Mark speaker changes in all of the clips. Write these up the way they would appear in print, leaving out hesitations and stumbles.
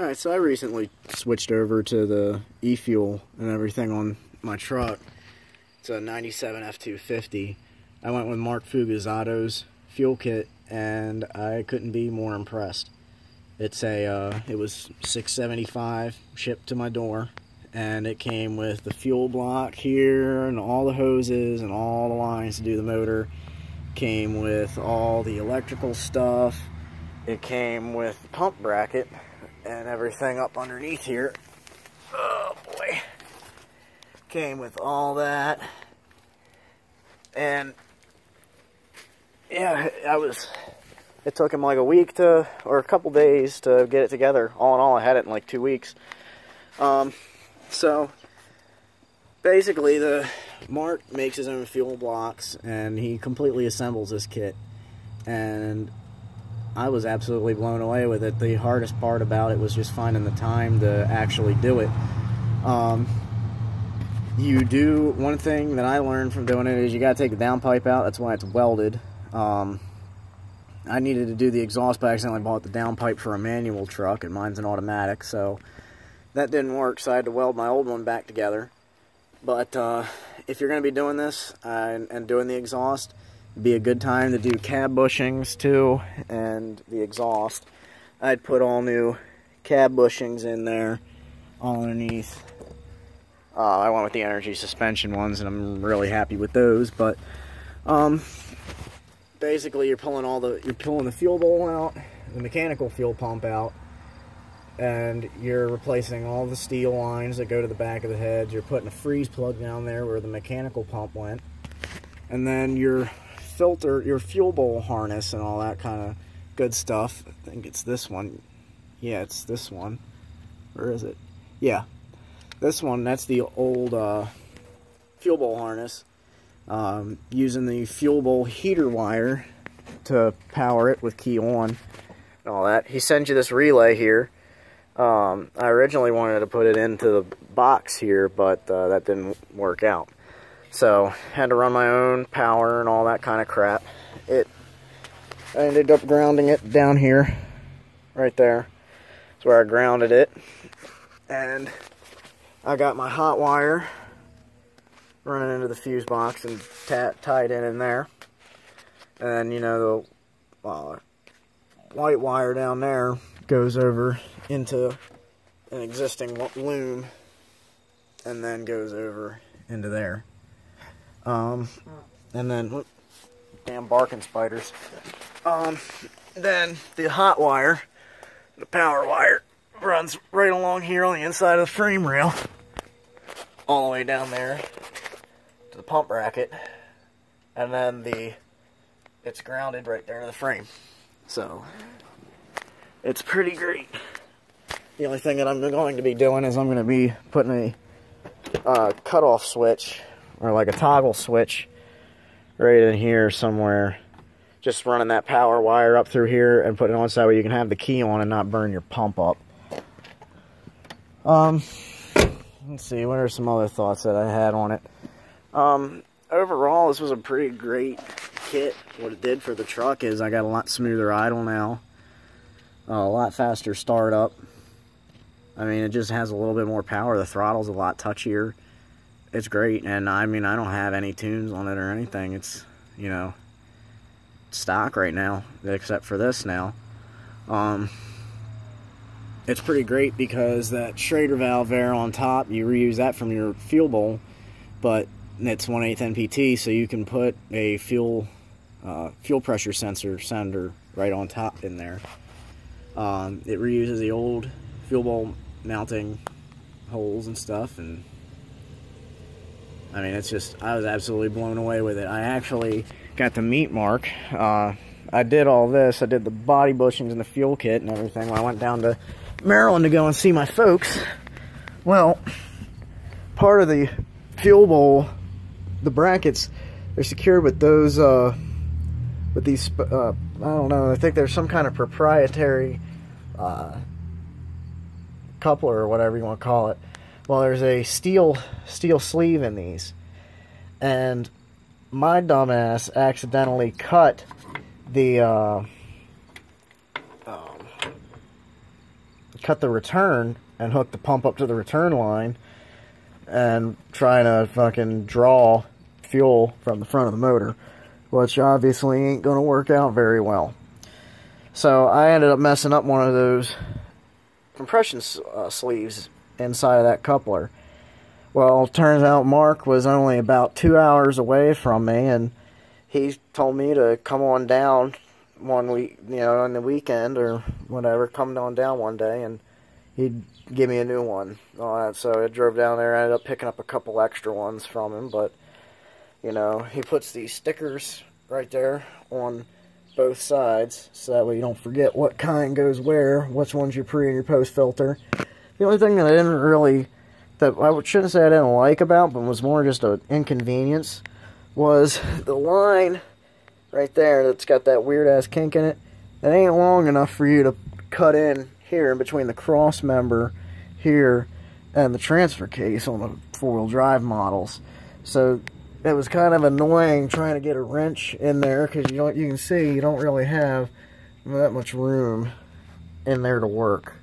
Speaker 1: Alright, so I recently switched over to the E Fuel and everything on my truck. It's a 97 F250. I went with Mark Fuggazzottos fuel kit, and I couldn't be more impressed. It's it was $6.75 shipped to my door, and it came with the fuel block here and all the hoses and all the lines to do the motor. Came with all the electrical stuff. It came with the pump bracket and everything up underneath here. Oh boy. Came with all that. And yeah, it took him like a week or a couple days to get it together. All in all, I had it in like 2 weeks. So basically Mark makes his own fuel blocks and he completely assembles this kit. And I was absolutely blown away with it. The hardest part about it was just finding the time to actually do it. One thing that I learned from doing it is you gotta take the downpipe out. That's why it's welded. I needed to do the exhaust, but I accidentally bought the downpipe for a manual truck, and mine's an automatic, so that didn't work, so I had to weld my old one back together. But if you're going to be doing this and doing the exhaust, it'd be a good time to do cab bushings too, and the exhaust. I'd put all new cab bushings in there, all underneath. I went with the energy suspension ones, and I'm really happy with those. But basically, you're pulling the fuel bowl out, the mechanical fuel pump out, and you're replacing all the steel lines that go to the back of the heads. You're putting a freeze plug down there where the mechanical pump went, and then your fuel bowl harness and all that kind of good stuff. I think it's this one. Yeah, it's this one. Where is it? Yeah, this one. That's the old fuel bowl harness. Using the fuel bowl heater wire to power it with key on and all that. He sends you this relay here. I originally wanted to put it into the box here, but that didn't work out. So, had to run my own power and all that kind of crap. I ended up grounding it down here, right there. That's where I grounded it. And I got my hot wire running into the fuse box and tied in there. And then, you know, the white wire down there goes over into an existing loom and then goes over into there. And then, whoop, damn barking spiders. Then the hot wire, the power wire, runs right along here on the inside of the frame rail, all the way down there to the pump bracket, and then it's grounded right there to the frame. So it's pretty great. The only thing that I'm going to be doing is I'm going to be putting a cutoff switch, or like a toggle switch, right in here somewhere. Just running that power wire up through here and putting it on so that way you can have the key on and not burn your pump up. Let's see, what are some other thoughts that I had on it? Overall, this was a pretty great kit. What it did for the truck is I got a lot smoother idle now. A lot faster startup. I mean, it just has a little bit more power. The throttle's a lot touchier. It's great, and I mean, I don't have any tunes on it or anything. It's, you know, stock right now, except for this now. It's pretty great because that Schrader valve there on top, you reuse that from your fuel bowl, but it's 1/8 NPT, so you can put a fuel pressure sender right on top in there. It reuses the old fuel bowl mounting holes and stuff, and I mean, it's just, I was absolutely blown away with it. I actually got to meet Mark. I did all this. I did the body bushings and the fuel kit and everything when I went down to Maryland to go and see my folks. Well, part of the fuel bowl, the brackets, they're secured with those, with these, I don't know, I think there's some kind of proprietary coupler or whatever you want to call it. Well, there's a steel sleeve in these, and my dumbass accidentally cut the cut the return and hook the pump up to the return line and trying to fucking draw fuel from the front of the motor, which obviously ain't going to work out very well. So I ended up messing up one of those compression sleeves inside of that coupler. Well, turns out Mark was only about 2 hours away from me, and he told me to come on down one week, you know, on the weekend or whatever, come on down one day, and he'd give me a new one. So I drove down there. I ended up picking up a couple extra ones from him, but, you know, he puts these stickers right there on both sides, so that way you don't forget what kind goes where, which one's your pre and your post filter. The only thing that I didn't really, that I shouldn't say I didn't like about, but was more just an inconvenience, was the line right there that's got that weird ass kink in it. It ain't long enough for you to cut in here in between the cross member here and the transfer case on the four-wheel drive models. So it was kind of annoying trying to get a wrench in there, because you can see you don't really have that much room in there to work.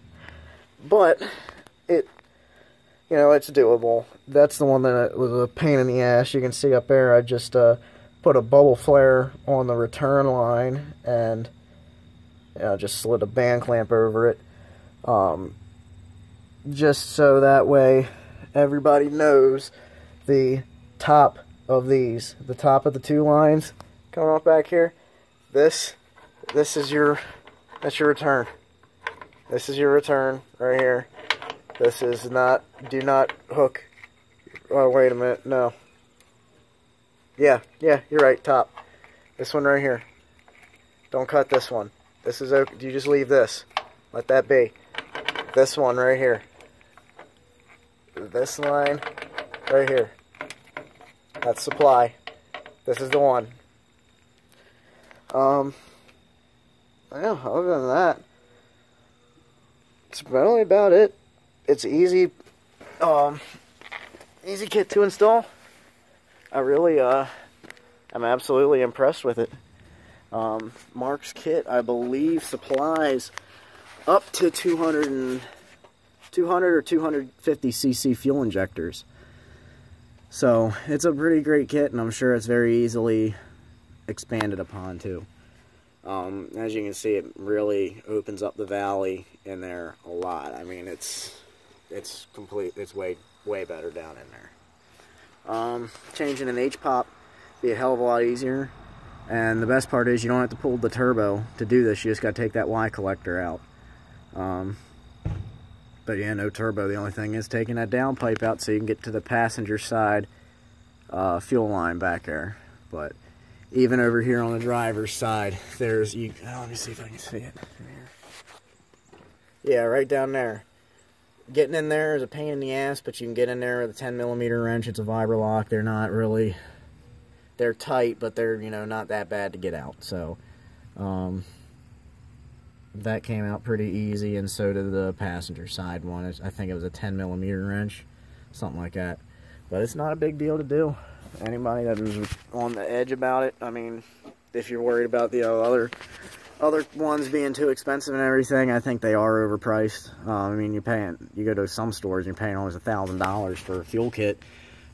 Speaker 1: But it, you know, it's doable. That's the one that was a pain in the ass. You can see up there I just put a bubble flare on the return line and, you know, just slid a band clamp over it, just so that way everybody knows the top of these, the top of the two lines coming off back here, this is your, that's your return. This is your return right here. This is not, do not hook, oh wait a minute, no. Yeah, you're right, top. This one right here. Don't cut this one. This is okay. You just leave this. Let that be. This one right here. This line right here. That's supply. This is the one. Yeah, other than that, it's really about it. It's easy, easy kit to install. I really, I'm absolutely impressed with it. Mark's kit, I believe, supplies up to 200 or 250 cc fuel injectors. So it's a pretty great kit, and I'm sure it's very easily expanded upon too. As you can see, it really opens up the valley in there a lot. I mean, it's complete. It's way better down in there. Changing an H-pop be a hell of a lot easier, and the best part is you don't have to pull the turbo to do this. You just got to take that Y collector out. But yeah, no turbo. The only thing is taking that downpipe out so you can get to the passenger side fuel line back there. But even over here on the driver's side, there's let me see if I can see it from here. Yeah, right down there. Getting in there is a pain in the ass, but you can get in there with a 10mm wrench. It's a Vibralock. They're not really, they're tight, but they're, you know, not that bad to get out. So that came out pretty easy, and so did the passenger side one. I think it was a 10mm wrench, something like that. But it's not a big deal to do. Anybody that was on the edge about it, I mean, if you're worried about the other ones being too expensive and everything, I think they are overpriced. I mean, you go to some stores, you're paying almost $1,000 for a fuel kit,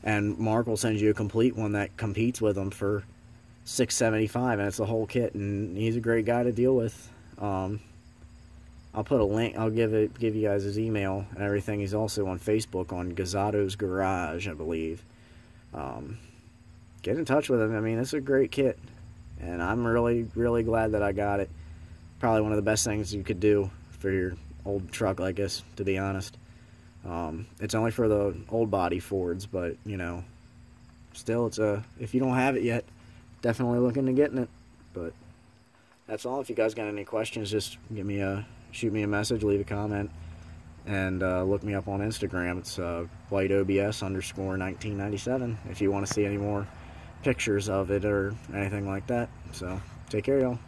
Speaker 1: and Mark will send you a complete one that competes with them for $675, and it's the whole kit, and he's a great guy to deal with. I'll put a link. I'll give you guys his email and everything. He's also on Facebook on Fuggazzotto's Garage, I believe. Get in touch with him. I mean, it's a great kit, and I'm really, really glad that I got it. Probably one of the best things you could do for your old truck like this, to be honest. It's only for the old body Fords, but, you know, still, if you don't have it yet, definitely look into getting it. But that's all. If you guys got any questions, just shoot me a message, leave a comment, and look me up on Instagram. It's whiteobs_1997 if you want to see any more pictures of it or anything like that. So take care, y'all.